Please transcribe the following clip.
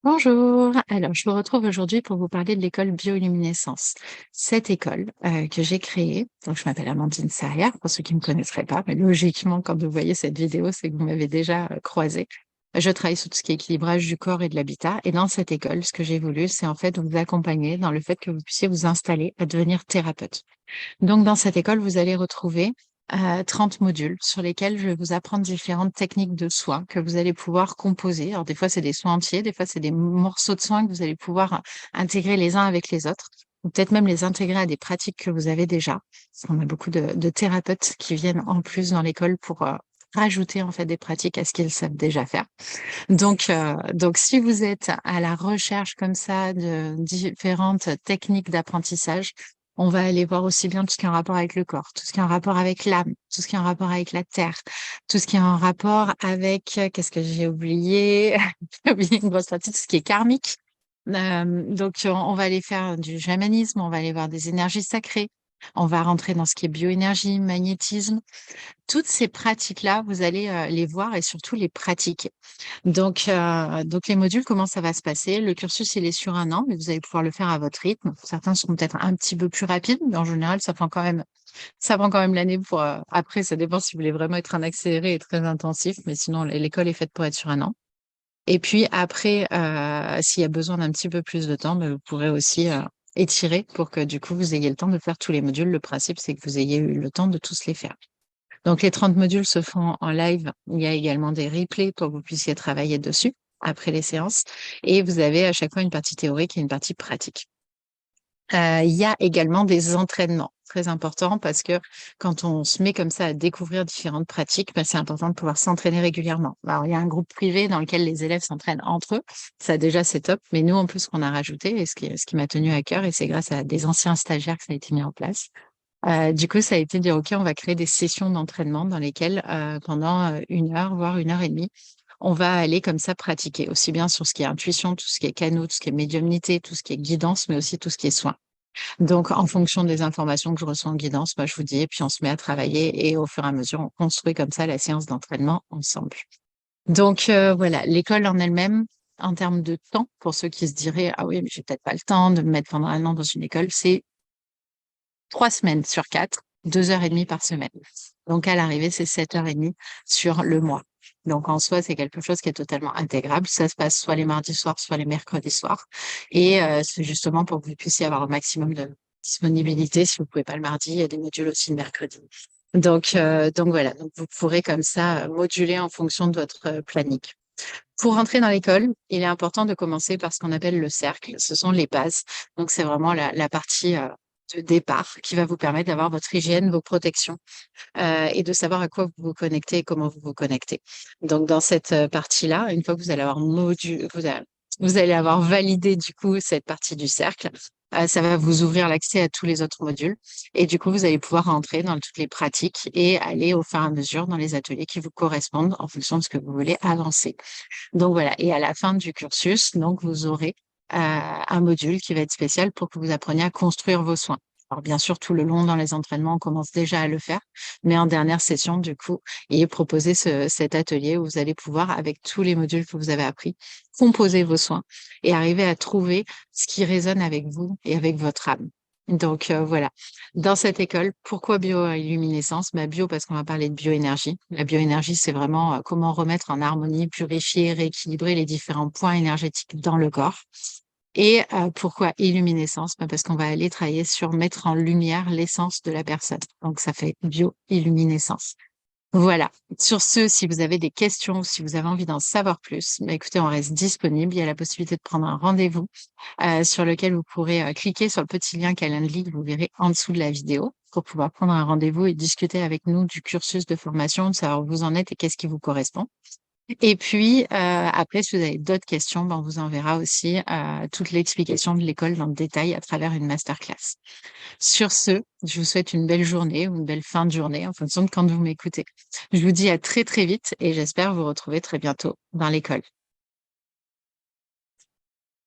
Bonjour, alors je vous retrouve aujourd'hui pour vous parler de l'école bioluminescence. Cette école que j'ai créée, donc je m'appelle Amandine Sarrière, pour ceux qui ne me connaîtraient pas, mais logiquement quand vous voyez cette vidéo, c'est que vous m'avez déjà croisée. Je travaille sur tout ce qui est équilibrage du corps et de l'habitat, et dans cette école, ce que j'ai voulu, c'est en fait vous accompagner dans le fait que vous puissiez vous installer à devenir thérapeute. Donc, dans cette école, vous allez retrouver 30 modules sur lesquels je vais vous apprendre différentes techniques de soins que vous allez pouvoir composer. Alors, des fois, c'est des soins entiers, des fois, c'est des morceaux de soins que vous allez pouvoir intégrer les uns avec les autres, ou peut-être même les intégrer à des pratiques que vous avez déjà. Parce qu'on a beaucoup de thérapeutes qui viennent en plus dans l'école pour rajouter en fait des pratiques à ce qu'ils savent déjà faire. Donc, si vous êtes à la recherche comme ça de différentes techniques d'apprentissage, on va aller voir aussi bien tout ce qui est en rapport avec le corps, tout ce qui est en rapport avec l'âme, tout ce qui est en rapport avec la terre, tout ce qui est en rapport avec, qu'est-ce que j'ai oublié? J'ai oublié une grosse partie, tout ce qui est karmique. Donc, on va aller faire du chamanisme, on va aller voir des énergies sacrées, on va rentrer dans ce qui est bioénergie, magnétisme. Toutes ces pratiques-là, vous allez les voir et surtout les pratiquer. Donc les modules, comment ça va se passer? Le cursus, il est sur un an, mais vous allez pouvoir le faire à votre rythme. Certains seront peut-être un petit peu plus rapides, mais en général, ça prend quand même l'année pour, après, ça dépend si vous voulez vraiment être un accéléré et très intensif, mais sinon, l'école est faite pour être sur un an. Et puis après, s'il y a besoin d'un petit peu plus de temps, ben, vous pourrez aussi étirer pour que du coup, vous ayez le temps de faire tous les modules. Le principe, c'est que vous ayez eu le temps de tous les faire. Donc, les 30 modules se font en live. Il y a également des replays pour que vous puissiez travailler dessus après les séances. Et vous avez à chaque fois une partie théorique et une partie pratique. Il y a également des entraînements, très importants parce que quand on se met comme ça à découvrir différentes pratiques, ben, c'est important de pouvoir s'entraîner régulièrement. Alors, il y a un groupe privé dans lequel les élèves s'entraînent entre eux. Ça, déjà, c'est top. Mais nous, en plus, ce qu'on a rajouté, et ce qui m'a tenu à cœur, et c'est grâce à des anciens stagiaires que ça a été mis en place, du coup, ça a été de dire, OK, on va créer des sessions d'entraînement dans lesquelles, pendant 1 heure, voire 1 heure et demie, on va aller comme ça pratiquer, aussi bien sur ce qui est intuition, tout ce qui est canaux, tout ce qui est médiumnité, tout ce qui est guidance, mais aussi tout ce qui est soin. Donc, en fonction des informations que je reçois en guidance, moi, je vous dis, et puis on se met à travailler et au fur et à mesure, on construit comme ça la séance d'entraînement ensemble. Donc, voilà, l'école en elle-même, en termes de temps, pour ceux qui se diraient, ah oui, mais j'ai peut-être pas le temps de me mettre pendant un an dans une école, c'est 3 semaines sur 4, 2 heures et demie par semaine. Donc, à l'arrivée, c'est 7 heures et demie sur le mois. Donc, en soi, c'est quelque chose qui est totalement intégrable. Ça se passe soit les mardis soirs, soit les mercredis soirs. Et c'est justement pour que vous puissiez avoir un maximum de disponibilité. Si vous pouvez pas le mardi, il y a des modules aussi le mercredi. Donc voilà. Donc, vous pourrez comme ça moduler en fonction de votre planning. Pour rentrer dans l'école, il est important de commencer par ce qu'on appelle le cercle. Ce sont les bases. Donc, c'est vraiment la partie de départ qui va vous permettre d'avoir votre hygiène, vos protections et de savoir à quoi vous vous connectez et comment vous vous connectez. Donc, dans cette partie-là, une fois que vous allez avoir vous allez avoir validé du coup cette partie du cercle, ça va vous ouvrir l'accès à tous les autres modules. Et du coup, vous allez pouvoir rentrer dans toutes les pratiques et aller au fur et à mesure dans les ateliers qui vous correspondent en fonction de ce que vous voulez avancer. Donc voilà, et à la fin du cursus, donc vous aurez un module qui va être spécial pour que vous appreniez à construire vos soins. Alors bien sûr, tout le long dans les entraînements, on commence déjà à le faire, mais en dernière session, du coup, il est proposé cet atelier où vous allez pouvoir, avec tous les modules que vous avez appris, composer vos soins et arriver à trouver ce qui résonne avec vous et avec votre âme. Donc voilà. Dans cette école, pourquoi bioilluminescence? Bio parce qu'on va parler de bioénergie. La bioénergie, c'est vraiment comment remettre en harmonie, purifier, rééquilibrer les différents points énergétiques dans le corps. Et pourquoi illuminescence? Parce qu'on va aller travailler sur mettre en lumière l'essence de la personne. Donc ça fait bioilluminescence. Voilà. Sur ce, si vous avez des questions, si vous avez envie d'en savoir plus, écoutez, on reste disponible. Il y a la possibilité de prendre un rendez-vous sur lequel vous pourrez cliquer sur le petit lien Calendly que vous verrez en dessous de la vidéo pour pouvoir prendre un rendez-vous et discuter avec nous du cursus de formation, de savoir où vous en êtes et qu'est-ce qui vous correspond. Et puis, après, si vous avez d'autres questions, on vous enverra aussi toute l'explication de l'école dans le détail à travers une masterclass. Sur ce, je vous souhaite une belle journée ou une belle fin de journée en fonction de quand vous m'écoutez. Je vous dis à très très vite et j'espère vous retrouver très bientôt dans l'école.